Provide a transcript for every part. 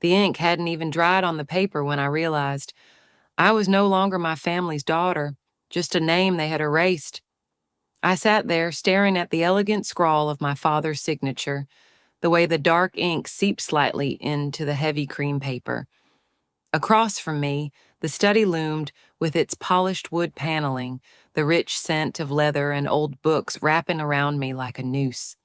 The ink hadn't even dried on the paper when I realized I was no longer my family's daughter, just a name they had erased. I sat there staring at the elegant scrawl of my father's signature, the way the dark ink seeped slightly into the heavy cream paper. Across from me, the study loomed with its polished wood paneling, the rich scent of leather and old books wrapping around me like a noose.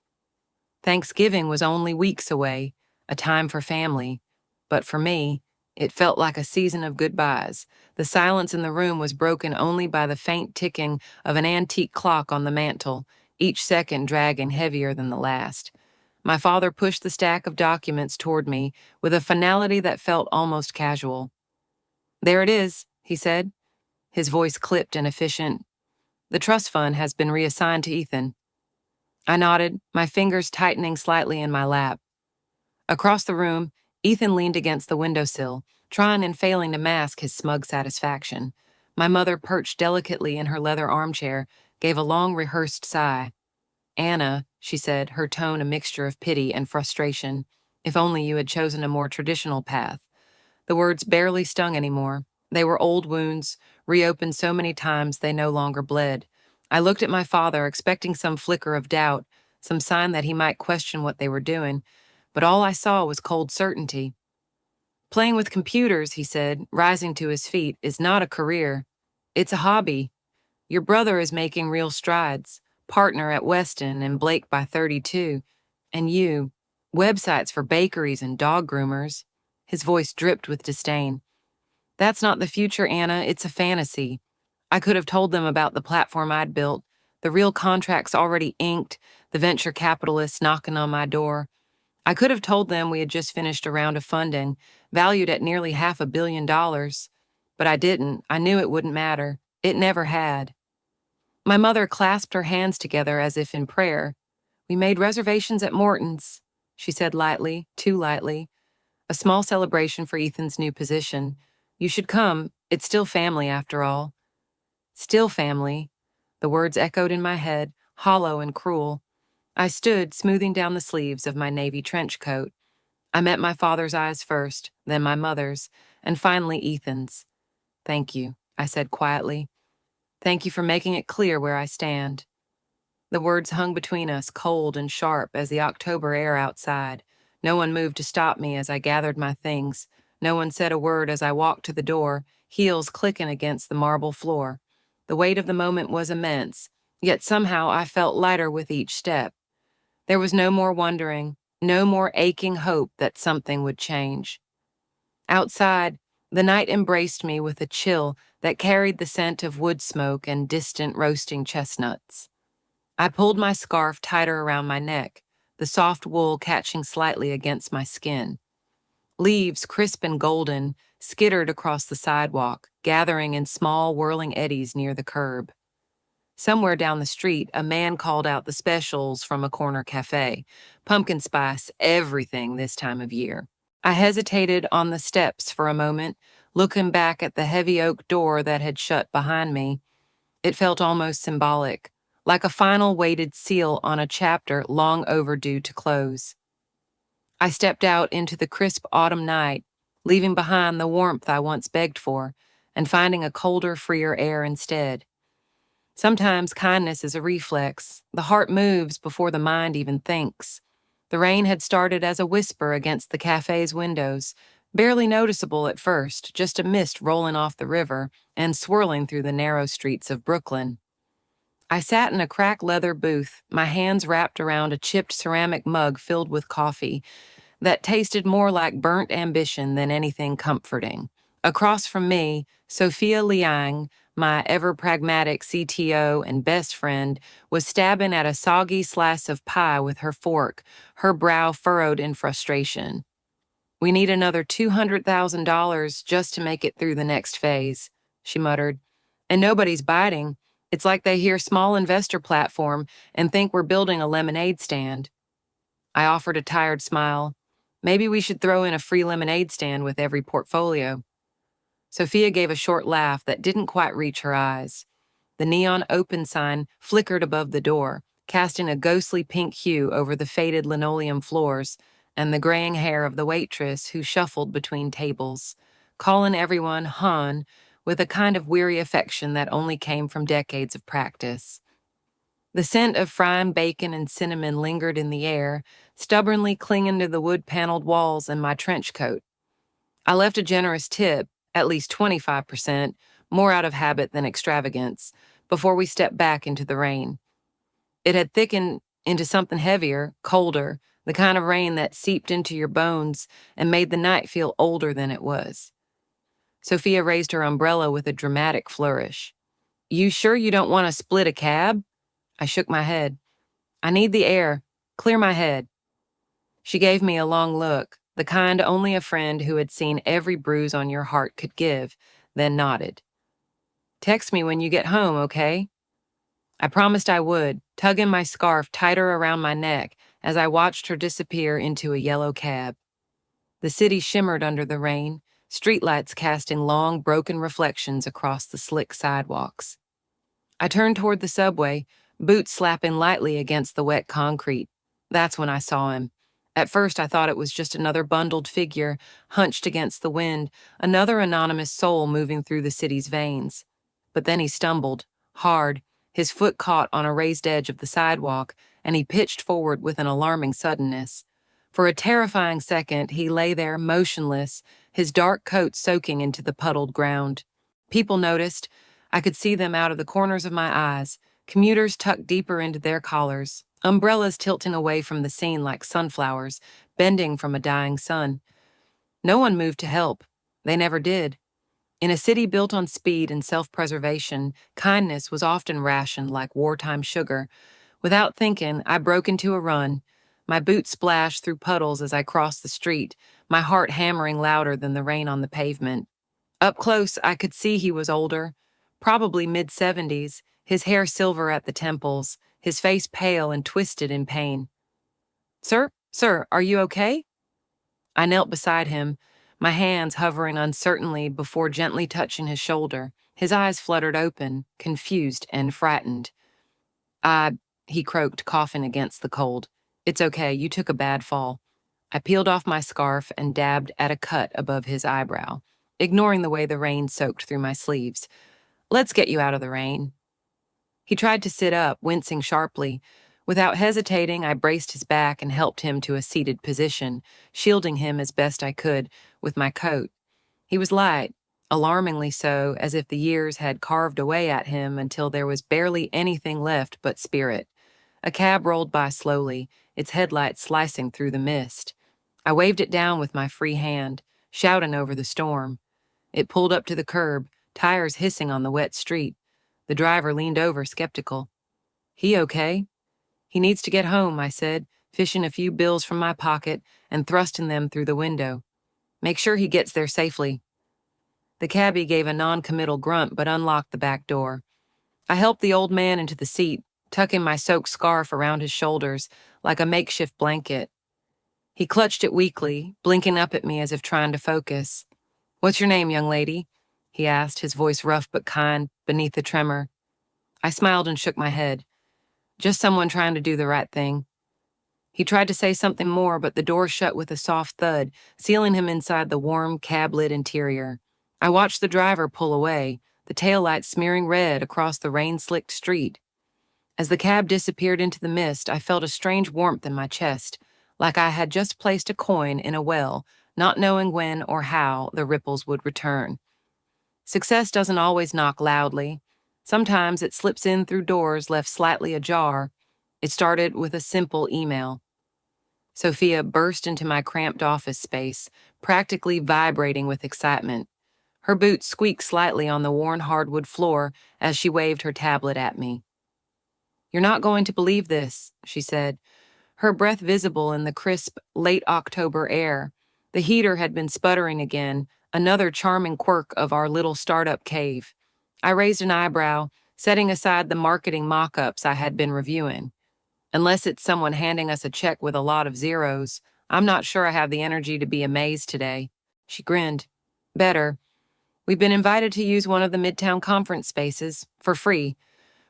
Thanksgiving was only weeks away, a time for family, but for me, it felt like a season of goodbyes. The silence in the room was broken only by the faint ticking of an antique clock on the mantel, each second dragging heavier than the last. My father pushed the stack of documents toward me with a finality that felt almost casual. "There it is," he said, his voice clipped and efficient. "The trust fund has been reassigned to Ethan." I nodded, my fingers tightening slightly in my lap. Across the room, Ethan leaned against the windowsill, trying and failing to mask his smug satisfaction. My mother, perched delicately in her leather armchair, gave a long rehearsed sigh. "Anna," she said, her tone a mixture of pity and frustration, "if only you had chosen a more traditional path." The words barely stung anymore. They were old wounds, reopened so many times they no longer bled. I looked at my father, expecting some flicker of doubt, some sign that he might question what they were doing, but all I saw was cold certainty. "Playing with computers," he said, rising to his feet, "is not a career. It's a hobby. Your brother is making real strides, partner at Weston and Blake by 32. And you, websites for bakeries and dog groomers." His voice dripped with disdain. "That's not the future, Anna. It's a fantasy." I could have told them about the platform I'd built, the real contracts already inked, the venture capitalists knocking on my door. I could have told them we had just finished a round of funding, valued at nearly $500 million. But I didn't. I knew it wouldn't matter. It never had. My mother clasped her hands together as if in prayer. "We made reservations at Morton's," she said lightly, too lightly. "A small celebration for Ethan's new position. You should come. It's still family, after all." Still family. The words echoed in my head, hollow and cruel. I stood, smoothing down the sleeves of my navy trench coat. I met my father's eyes first, then my mother's, and finally Ethan's. "Thank you," I said quietly. "Thank you for making it clear where I stand." The words hung between us, cold and sharp as the October air outside. No one moved to stop me as I gathered my things. No one said a word as I walked to the door, heels clicking against the marble floor. The weight of the moment was immense, yet somehow I felt lighter with each step. There was no more wondering, no more aching hope that something would change. Outside, the night embraced me with a chill that carried the scent of wood smoke and distant roasting chestnuts. I pulled my scarf tighter around my neck, the soft wool catching slightly against my skin. Leaves, crisp and golden, skittered across the sidewalk, gathering in small, whirling eddies near the curb. Somewhere down the street, a man called out the specials from a corner cafe. Pumpkin spice, everything this time of year. I hesitated on the steps for a moment, looking back at the heavy oak door that had shut behind me. It felt almost symbolic, like a final weighted seal on a chapter long overdue to close. I stepped out into the crisp autumn night, leaving behind the warmth I once begged for, and finding a colder, freer air instead. Sometimes kindness is a reflex. The heart moves before the mind even thinks. The rain had started as a whisper against the cafe's windows, barely noticeable at first, just a mist rolling off the river and swirling through the narrow streets of Brooklyn. I sat in a cracked leather booth, my hands wrapped around a chipped ceramic mug filled with coffee that tasted more like burnt ambition than anything comforting. Across from me, Sophia Liang, my ever-pragmatic CTO and best friend, was stabbing at a soggy slice of pie with her fork, her brow furrowed in frustration. "We need another $200,000 just to make it through the next phase," she muttered. "And nobody's biting. It's like they hear small investor platform and think we're building a lemonade stand." I offered a tired smile. "Maybe we should throw in a free lemonade stand with every portfolio." Sophia gave a short laugh that didn't quite reach her eyes. The neon open sign flickered above the door, casting a ghostly pink hue over the faded linoleum floors, and the graying hair of the waitress who shuffled between tables, calling everyone hon with a kind of weary affection that only came from decades of practice. The scent of frying bacon and cinnamon lingered in the air, stubbornly clinging to the wood-paneled walls and my trench coat. I left a generous tip, at least 25%, more out of habit than extravagance, before we stepped back into the rain. It had thickened into something heavier, colder, the kind of rain that seeped into your bones and made the night feel older than it was. Sophia raised her umbrella with a dramatic flourish. "You sure you don't want to split a cab?" I shook my head. "I need the air. Clear my head." She gave me a long look, the kind only a friend who had seen every bruise on your heart could give, then nodded. "Text me when you get home, okay?" I promised I would, tugging my scarf tighter around my neck as I watched her disappear into a yellow cab. The city shimmered under the rain, streetlights casting long, broken reflections across the slick sidewalks. I turned toward the subway, boots slapping lightly against the wet concrete. That's when I saw him. At first, I thought it was just another bundled figure, hunched against the wind, another anonymous soul moving through the city's veins. But then he stumbled, hard, his foot caught on a raised edge of the sidewalk, and he pitched forward with an alarming suddenness. For a terrifying second, he lay there, motionless, his dark coat soaking into the puddled ground. People noticed. I could see them out of the corners of my eyes, commuters tucked deeper into their collars, umbrellas tilting away from the scene like sunflowers, bending from a dying sun. No one moved to help. They never did. In a city built on speed and self-preservation, kindness was often rationed like wartime sugar. Without thinking, I broke into a run. My boots splashed through puddles as I crossed the street, my heart hammering louder than the rain on the pavement. Up close, I could see he was older, probably mid-70s, his hair silver at the temples, his face pale and twisted in pain. Sir, are you okay?" I knelt beside him, my hands hovering uncertainly before gently touching his shoulder. His eyes fluttered open, confused and frightened. He croaked, coughing against the cold. "It's okay, you took a bad fall." I peeled off my scarf and dabbed at a cut above his eyebrow, ignoring the way the rain soaked through my sleeves. "Let's get you out of the rain." He tried to sit up, wincing sharply. Without hesitating, I braced his back and helped him to a seated position, shielding him as best I could with my coat. He was light, alarmingly so, as if the years had carved away at him until there was barely anything left but spirit. A cab rolled by slowly, its headlights slicing through the mist. I waved it down with my free hand, shouting over the storm. It pulled up to the curb, tires hissing on the wet street. The driver leaned over, skeptical. "He okay?" "He needs to get home," I said, fishing a few bills from my pocket and thrusting them through the window. "Make sure he gets there safely." The cabbie gave a non-committal grunt but unlocked the back door. I helped the old man into the seat, tucking my soaked scarf around his shoulders like a makeshift blanket. He clutched it weakly, blinking up at me as if trying to focus. "What's your name, young lady?" he asked, his voice rough but kind beneath the tremor. I smiled and shook my head. "Just someone trying to do the right thing." He tried to say something more, but the door shut with a soft thud, sealing him inside the warm, cab-lit interior. I watched the driver pull away, the taillights smearing red across the rain-slicked street. As the cab disappeared into the mist, I felt a strange warmth in my chest, like I had just placed a coin in a well, not knowing when or how the ripples would return. Success doesn't always knock loudly. Sometimes it slips in through doors left slightly ajar. It started with a simple email. Sophia burst into my cramped office space, practically vibrating with excitement. Her boots squeaked slightly on the worn hardwood floor as she waved her tablet at me. "You're not going to believe this," she said, her breath visible in the crisp, late October air. The heater had been sputtering again, another charming quirk of our little startup cave. I raised an eyebrow, setting aside the marketing mock-ups I had been reviewing. "Unless it's someone handing us a check with a lot of zeros, I'm not sure I have the energy to be amazed today." She grinned. "Better. We've been invited to use one of the Midtown conference spaces, for free.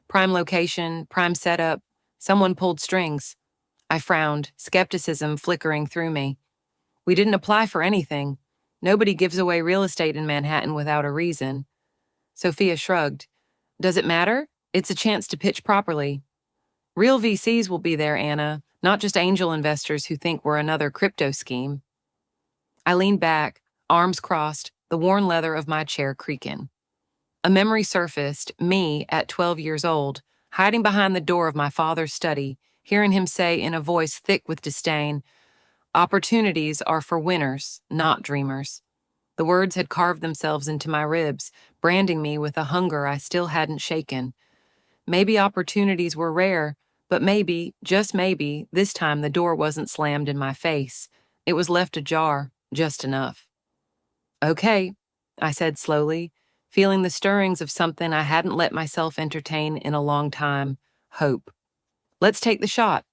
Prime location, prime setup. Someone pulled strings." I frowned, skepticism flickering through me. We didn't apply for anything. Nobody gives away real estate in Manhattan without a reason. Sophia shrugged. Does it matter? It's a chance to pitch properly. Real VCs will be there, Anna, not just angel investors who think we're another crypto scheme. I leaned back, arms crossed, the worn leather of my chair creaking. A memory surfaced, me at 12 years old, hiding behind the door of my father's study, hearing him say in a voice thick with disdain, "Opportunities are for winners, not dreamers." The words had carved themselves into my ribs, branding me with a hunger I still hadn't shaken. Maybe opportunities were rare, but maybe, just maybe, this time the door wasn't slammed in my face. It was left ajar, just enough. Okay, I said slowly, feeling the stirrings of something I hadn't let myself entertain in a long time, hope. Let's take the shot.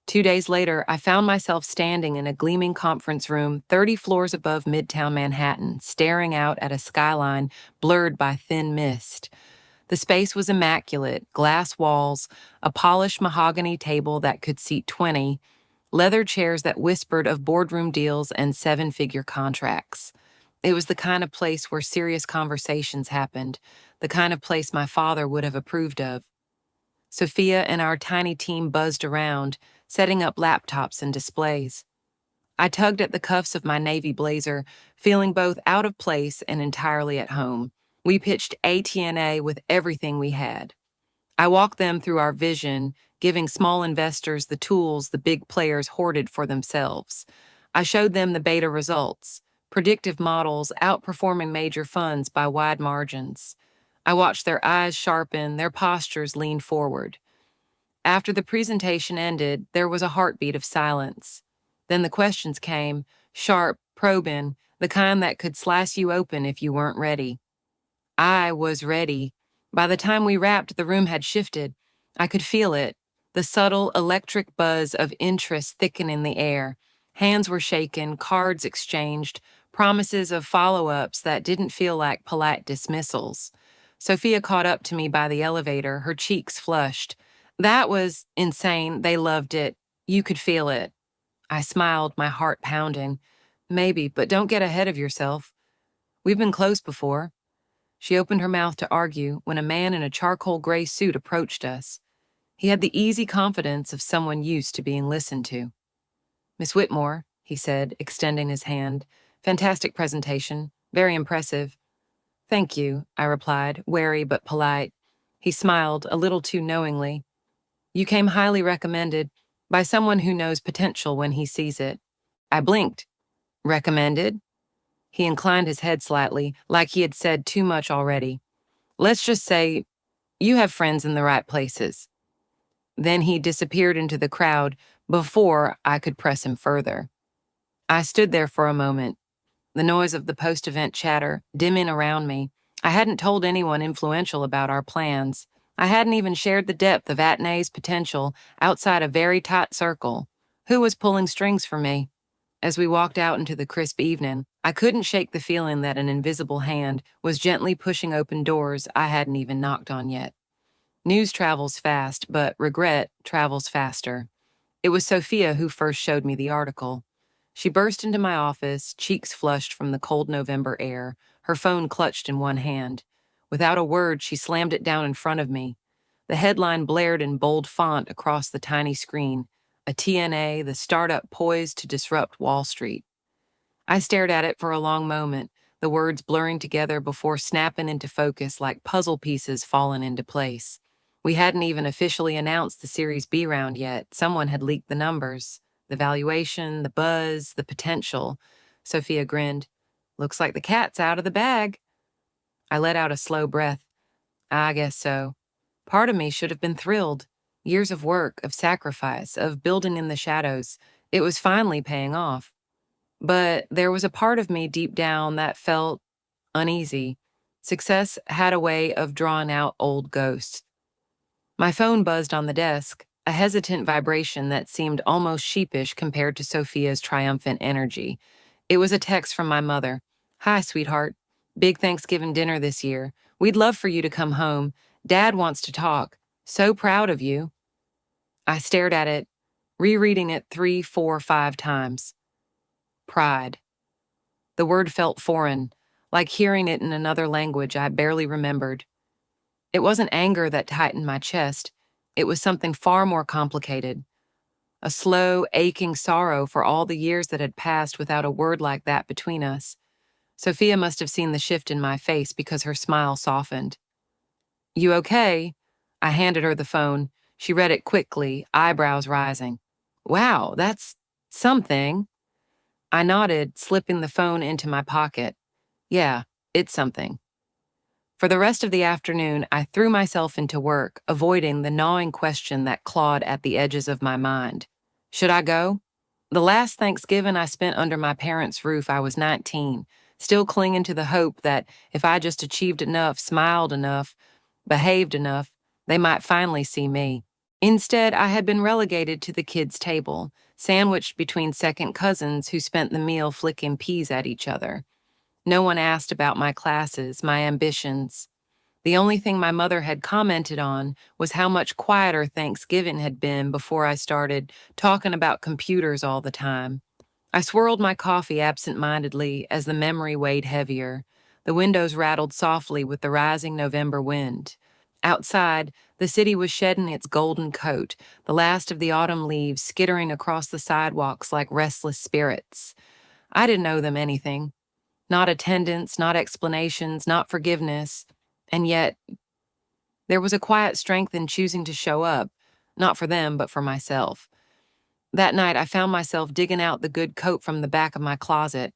2 days later, I found myself standing in a gleaming conference room 30 floors above Midtown Manhattan, staring out at a skyline blurred by thin mist. The space was immaculate, glass walls, a polished mahogany table that could seat 20, leather chairs that whispered of boardroom deals and seven-figure contracts. It was the kind of place where serious conversations happened, the kind of place my father would have approved of. Sophia and our tiny team buzzed around, setting up laptops and displays. I tugged at the cuffs of my navy blazer, feeling both out of place and entirely at home. We pitched ATNA with everything we had. I walked them through our vision, giving small investors the tools the big players hoarded for themselves. I showed them the beta results, predictive models outperforming major funds by wide margins. I watched their eyes sharpen, their postures lean forward. After the presentation ended, there was a heartbeat of silence. Then the questions came, sharp, probing, the kind that could slice you open if you weren't ready. I was ready. By the time we wrapped, the room had shifted. I could feel it, the subtle electric buzz of interest thicken in the air. Hands were shaken, cards exchanged, promises of follow-ups that didn't feel like polite dismissals. Sophia caught up to me by the elevator, her cheeks flushed. That was insane. They loved it. You could feel it. I smiled, my heart pounding. Maybe, but don't get ahead of yourself. We've been close before. She opened her mouth to argue when a man in a charcoal gray suit approached us. He had the easy confidence of someone used to being listened to. "Miss Whitmore," he said, extending his hand. "Fantastic presentation. Very impressive." "Thank you," I replied, wary but polite. He smiled, a little too knowingly. "You came highly recommended by someone who knows potential when he sees it." I blinked. "Recommended?" He inclined his head slightly, like he had said too much already. "Let's just say you have friends in the right places." Then he disappeared into the crowd before I could press him further. I stood there for a moment, the noise of the post-event chatter dimming around me. I hadn't told anyone influential about our plans. I hadn't even shared the depth of Atnay's potential outside a very tight circle. Who was pulling strings for me? As we walked out into the crisp evening, I couldn't shake the feeling that an invisible hand was gently pushing open doors I hadn't even knocked on yet. News travels fast, but regret travels faster. It was Sophia who first showed me the article. She burst into my office, cheeks flushed from the cold November air, her phone clutched in one hand. Without a word, she slammed it down in front of me. The headline blared in bold font across the tiny screen. A TNA, the startup poised to disrupt Wall Street. I stared at it for a long moment, the words blurring together before snapping into focus like puzzle pieces fallen into place. We hadn't even officially announced the Series B round yet. Someone had leaked the numbers, the valuation, the buzz, the potential. Sophia grinned. "Looks like the cat's out of the bag." I let out a slow breath. I guess so. Part of me should have been thrilled. Years of work, of sacrifice, of building in the shadows. It was finally paying off. But there was a part of me deep down that felt uneasy. Success had a way of drawing out old ghosts. My phone buzzed on the desk, a hesitant vibration that seemed almost sheepish compared to Sophia's triumphant energy. It was a text from my mother. "Hi, sweetheart. Big Thanksgiving dinner this year. We'd love for you to come home. Dad wants to talk. So proud of you." I stared at it, rereading it 3, 4, 5 times. Pride. The word felt foreign, like hearing it in another language I barely remembered. It wasn't anger that tightened my chest. It was something far more complicated. A slow, aching sorrow for all the years that had passed without a word like that between us. Sophia must have seen the shift in my face because her smile softened. "You okay?" I handed her the phone. She read it quickly, eyebrows rising. "Wow, that's something." I nodded, slipping the phone into my pocket. "Yeah, it's something." For the rest of the afternoon, I threw myself into work, avoiding the gnawing question that clawed at the edges of my mind. Should I go? The last Thanksgiving I spent under my parents' roof, I was 19, still clinging to the hope that if I just achieved enough, smiled enough, behaved enough, they might finally see me. Instead, I had been relegated to the kids' table, sandwiched between second cousins who spent the meal flicking peas at each other. No one asked about my classes, my ambitions. The only thing my mother had commented on was how much quieter Thanksgiving had been before I started talking about computers all the time. I swirled my coffee absent-mindedly as the memory weighed heavier. The windows rattled softly with the rising November wind. Outside, the city was shedding its golden coat, the last of the autumn leaves skittering across the sidewalks like restless spirits. I didn't owe them anything. Not attendance, not explanations, not forgiveness. And yet, there was a quiet strength in choosing to show up, not for them, but for myself. That night, I found myself digging out the good coat from the back of my closet,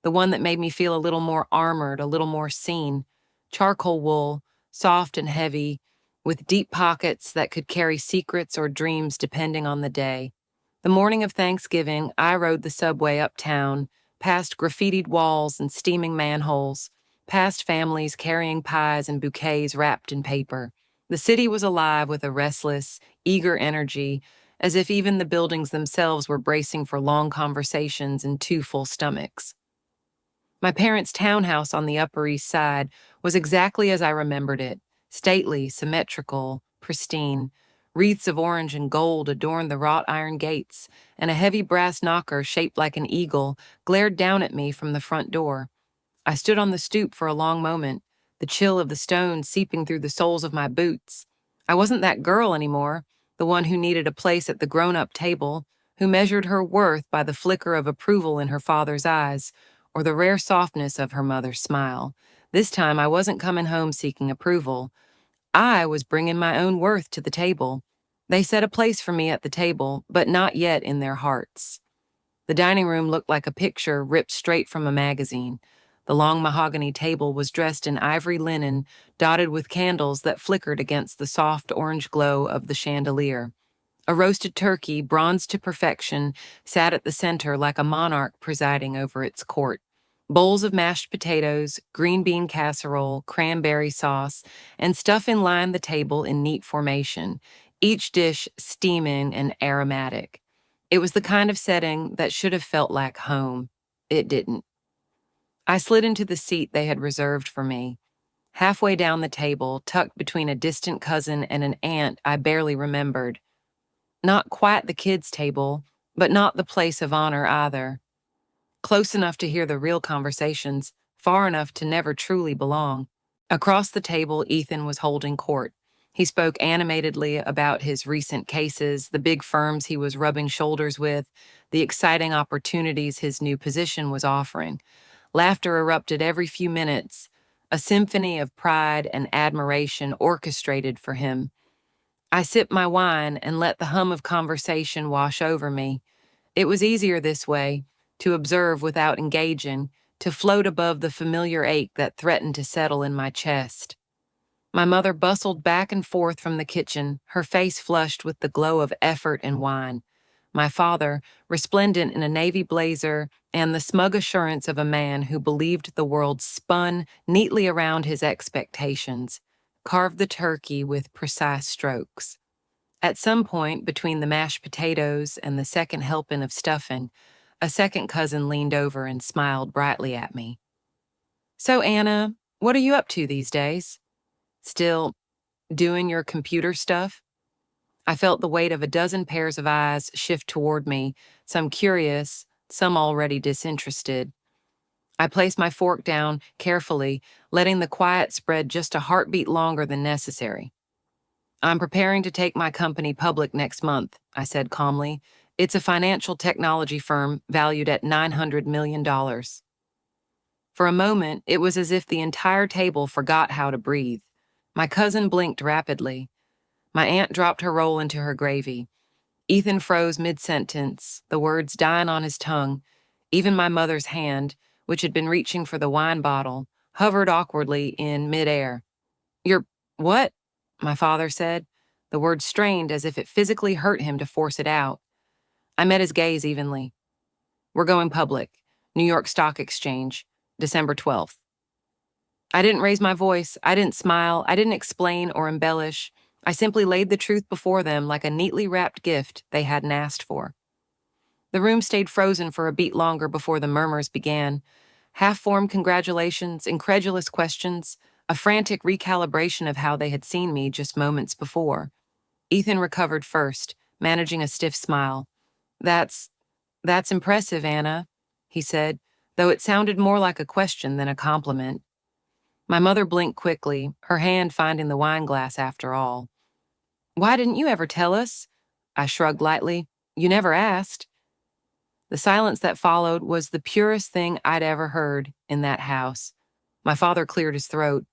the one that made me feel a little more armored, a little more seen. Charcoal wool, soft and heavy, with deep pockets that could carry secrets or dreams depending on the day. The morning of Thanksgiving, I rode the subway uptown, past graffitied walls and steaming manholes, past families carrying pies and bouquets wrapped in paper. The city was alive with a restless, eager energy, as if even the buildings themselves were bracing for long conversations and 2 full stomachs. My parents' townhouse on the Upper East Side was exactly as I remembered it, stately, symmetrical, pristine. Wreaths of orange and gold adorned the wrought iron gates, and a heavy brass knocker shaped like an eagle glared down at me from the front door. I stood on the stoop for a long moment, the chill of the stone seeping through the soles of my boots. I wasn't that girl anymore, the one who needed a place at the grown-up table, who measured her worth by the flicker of approval in her father's eyes, or the rare softness of her mother's smile. This time I wasn't coming home seeking approval. I was bringing my own worth to the table. They set a place for me at the table, but not yet in their hearts. The dining room looked like a picture ripped straight from a magazine. The long mahogany table was dressed in ivory linen, dotted with candles that flickered against the soft orange glow of the chandelier. A roasted turkey, bronzed to perfection, sat at the center like a monarch presiding over its court. Bowls of mashed potatoes, green bean casserole, cranberry sauce, and stuffing lined the table in neat formation, each dish steaming and aromatic. It was the kind of setting that should have felt like home. It didn't. I slid into the seat they had reserved for me. Halfway down the table, tucked between a distant cousin and an aunt I barely remembered. Not quite the kids' table, but not the place of honor either. Close enough to hear the real conversations, far enough to never truly belong. Across the table, Ethan was holding court. He spoke animatedly about his recent cases, the big firms he was rubbing shoulders with, the exciting opportunities his new position was offering. Laughter erupted every few minutes, a symphony of pride and admiration orchestrated for him. I sipped my wine and let the hum of conversation wash over me. It was easier this way, to observe without engaging, to float above the familiar ache that threatened to settle in my chest. My mother bustled back and forth from the kitchen, her face flushed with the glow of effort and wine. My father, resplendent in a navy blazer and the smug assurance of a man who believed the world spun neatly around his expectations, carved the turkey with precise strokes. At some point between the mashed potatoes and the second helping of stuffing, a second cousin leaned over and smiled brightly at me. "So, Anna, what are you up to these days? Still doing your computer stuff?" I felt the weight of a dozen pairs of eyes shift toward me, some curious, some already disinterested. I placed my fork down carefully, letting the quiet spread just a heartbeat longer than necessary. I'm preparing to take my company public next month, I said calmly. It's a financial technology firm valued at $900 million. For a moment, it was as if the entire table forgot how to breathe. My cousin blinked rapidly. My aunt dropped her roll into her gravy. Ethan froze mid-sentence, the words dying on his tongue. Even my mother's hand, which had been reaching for the wine bottle, hovered awkwardly in midair. "You're what?" my father said. The word strained as if it physically hurt him to force it out. I met his gaze evenly. "We're going public. New York Stock Exchange, December 12th. I didn't raise my voice. I didn't smile. I didn't explain or embellish. I simply laid the truth before them like a neatly wrapped gift they hadn't asked for. The room stayed frozen for a beat longer before the murmurs began. Half-formed congratulations, incredulous questions, a frantic recalibration of how they had seen me just moments before. Ethan recovered first, managing a stiff smile. That's impressive, Anna," he said, though it sounded more like a question than a compliment. My mother blinked quickly, her hand finding the wine glass after all. "Why didn't you ever tell us?" I shrugged lightly. "You never asked." The silence that followed was the purest thing I'd ever heard in that house. My father cleared his throat,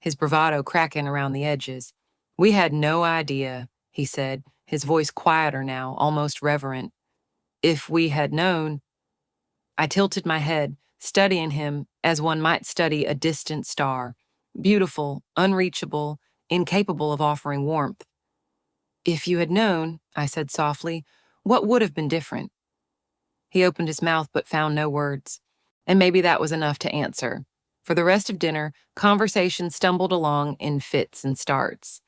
his bravado cracking around the edges. "We had no idea," he said, his voice quieter now, almost reverent. "If we had known—" I tilted my head, studying him as one might study a distant star. Beautiful, unreachable, incapable of offering warmth. "If you had known," I said softly, "what would have been different?" He opened his mouth but found no words. And maybe that was enough to answer. For the rest of dinner, conversation stumbled along in fits and starts.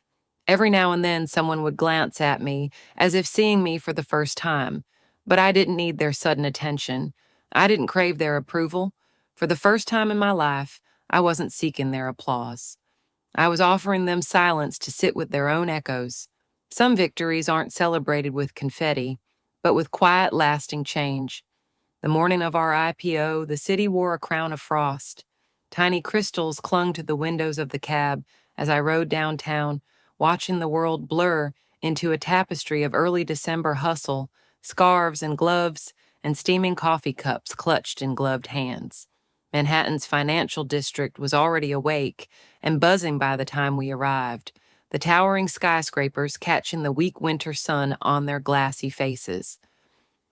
Every now and then someone would glance at me, as if seeing me for the first time. But I didn't need their sudden attention. I didn't crave their approval. For the first time in my life, I wasn't seeking their applause. I was offering them silence to sit with their own echoes. Some victories aren't celebrated with confetti, but with quiet, lasting change. The morning of our IPO, the city wore a crown of frost. Tiny crystals clung to the windows of the cab as I rode downtown, watching the world blur into a tapestry of early December hustle, scarves and gloves, and steaming coffee cups clutched in gloved hands. Manhattan's financial district was already awake and buzzing by the time we arrived, the towering skyscrapers catching the weak winter sun on their glassy faces.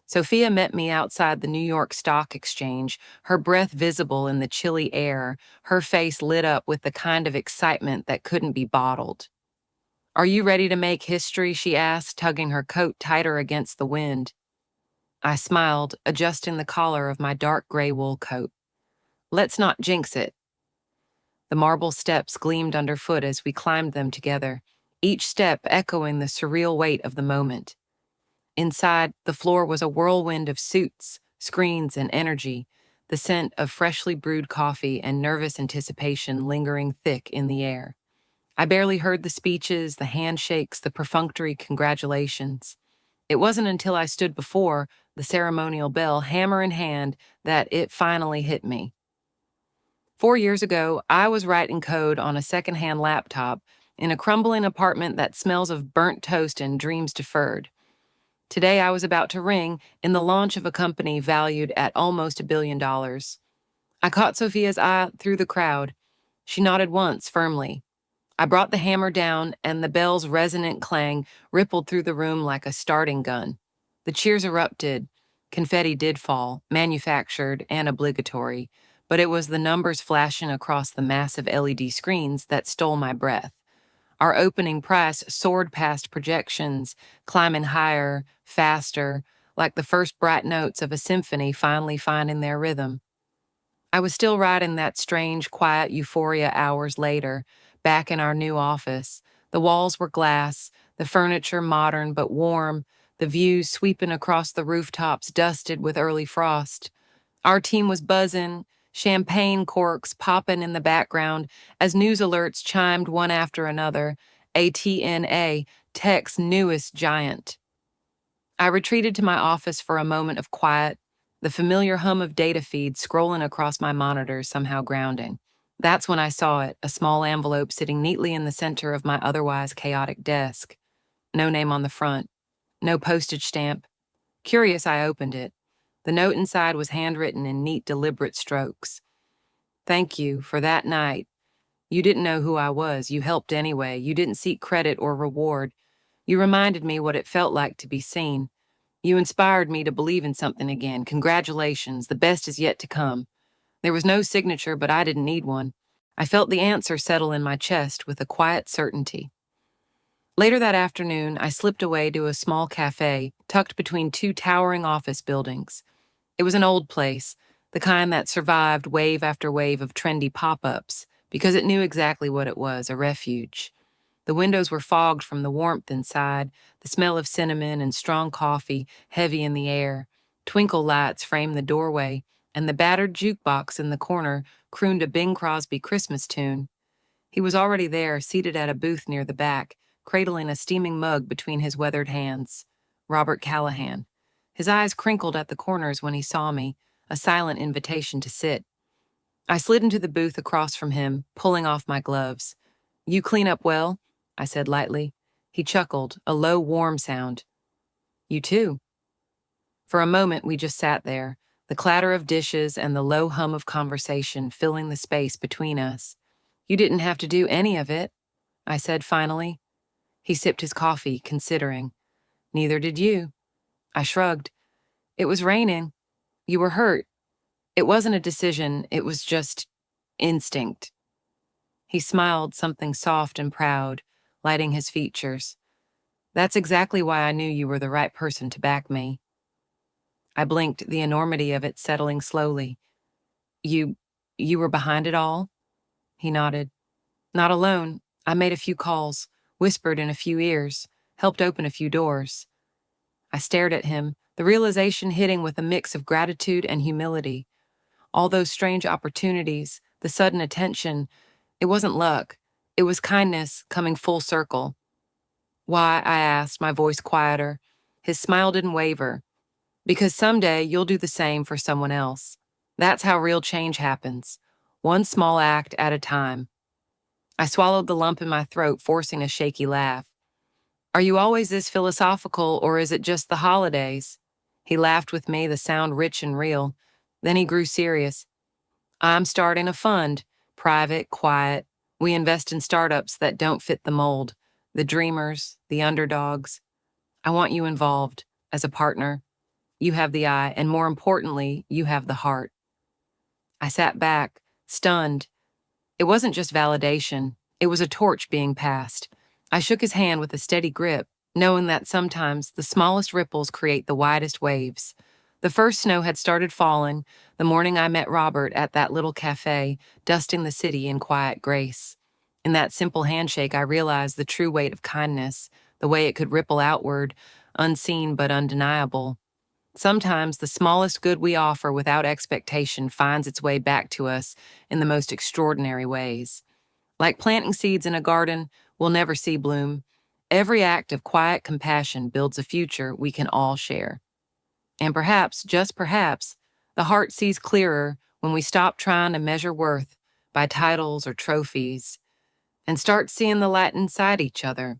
Sophia met me outside the New York Stock Exchange, her breath visible in the chilly air, her face lit up with the kind of excitement that couldn't be bottled. "Are you ready to make history?" she asked, tugging her coat tighter against the wind. I smiled, adjusting the collar of my dark gray wool coat. "Let's not jinx it." The marble steps gleamed underfoot as we climbed them together, each step echoing the surreal weight of the moment. Inside, the floor was a whirlwind of suits, screens, and energy, the scent of freshly brewed coffee and nervous anticipation lingering thick in the air. I barely heard the speeches, the handshakes, the perfunctory congratulations. It wasn't until I stood before the ceremonial bell, hammer in hand, that it finally hit me. 4 years ago, I was writing code on a secondhand laptop in a crumbling apartment that smells of burnt toast and dreams deferred. Today, I was about to ring in the launch of a company valued at almost $1 billion. I caught Sophia's eye through the crowd. She nodded once, firmly. I brought the hammer down, and the bell's resonant clang rippled through the room like a starting gun. The cheers erupted. Confetti did fall, manufactured and obligatory, but it was the numbers flashing across the massive LED screens that stole my breath. Our opening price soared past projections, climbing higher, faster, like the first bright notes of a symphony finally finding their rhythm. I was still riding that strange, quiet euphoria hours later, back in our new office. The walls were glass, the furniture modern but warm, the views sweeping across the rooftops dusted with early frost. Our team was buzzing, champagne corks popping in the background as news alerts chimed one after another. ATNA, tech's newest giant. I retreated to my office for a moment of quiet, the familiar hum of data feeds scrolling across my monitor somehow grounding. That's when I saw it, a small envelope sitting neatly in the center of my otherwise chaotic desk. No name on the front, no postage stamp. Curious, I opened it. The note inside was handwritten in neat, deliberate strokes. Thank you for that night. You didn't know who I was. You helped anyway. You didn't seek credit or reward. You reminded me what it felt like to be seen. You inspired me to believe in something again. Congratulations. The best is yet to come. There was no signature, but I didn't need one. I felt the answer settle in my chest with a quiet certainty. Later that afternoon, I slipped away to a small cafe tucked between two towering office buildings. It was an old place, the kind that survived wave after wave of trendy pop-ups, because it knew exactly what it was, a refuge. The windows were fogged from the warmth inside, the smell of cinnamon and strong coffee heavy in the air. Twinkle lights framed the doorway, and the battered jukebox in the corner crooned a Bing Crosby Christmas tune. He was already there, seated at a booth near the back, cradling a steaming mug between his weathered hands. Robert Callahan. His eyes crinkled at the corners when he saw me, a silent invitation to sit. I slid into the booth across from him, pulling off my gloves. You clean up well? I said lightly. He chuckled, a low, warm sound. You too. For a moment, we just sat there, the clatter of dishes and the low hum of conversation filling the space between us. You didn't have to do any of it, I said finally. He sipped his coffee, considering. Neither did you. I shrugged. It was raining. You were hurt. It wasn't a decision, it was just instinct. He smiled, something soft and proud, lighting his features. That's exactly why I knew you were the right person to back me. I blinked, the enormity of it settling slowly. You were behind it all? He nodded. Not alone. I made a few calls, whispered in a few ears, helped open a few doors. I stared at him, the realization hitting with a mix of gratitude and humility. All those strange opportunities, the sudden attention, it wasn't luck. It was kindness coming full circle. Why, I asked, my voice quieter. His smile didn't waver. Because someday you'll do the same for someone else. That's how real change happens, one small act at a time. I swallowed the lump in my throat, forcing a shaky laugh. Are you always this philosophical, or is it just the holidays? He laughed with me, the sound rich and real. Then he grew serious. I'm starting a fund, private, quiet. We invest in startups that don't fit the mold, the dreamers, the underdogs. I want you involved, as a partner. You have the eye, and more importantly, you have the heart. I sat back, stunned. It wasn't just validation. It was a torch being passed. I shook his hand with a steady grip, knowing that sometimes the smallest ripples create the widest waves. The first snow had started falling the morning I met Robert at that little cafe, dusting the city in quiet grace. In that simple handshake, I realized the true weight of kindness, the way it could ripple outward, unseen but undeniable. Sometimes the smallest good we offer without expectation finds its way back to us in the most extraordinary ways. Like planting seeds in a garden we'll never see bloom, every act of quiet compassion builds a future we can all share. And perhaps, just perhaps, the heart sees clearer when we stop trying to measure worth by titles or trophies and start seeing the light inside each other.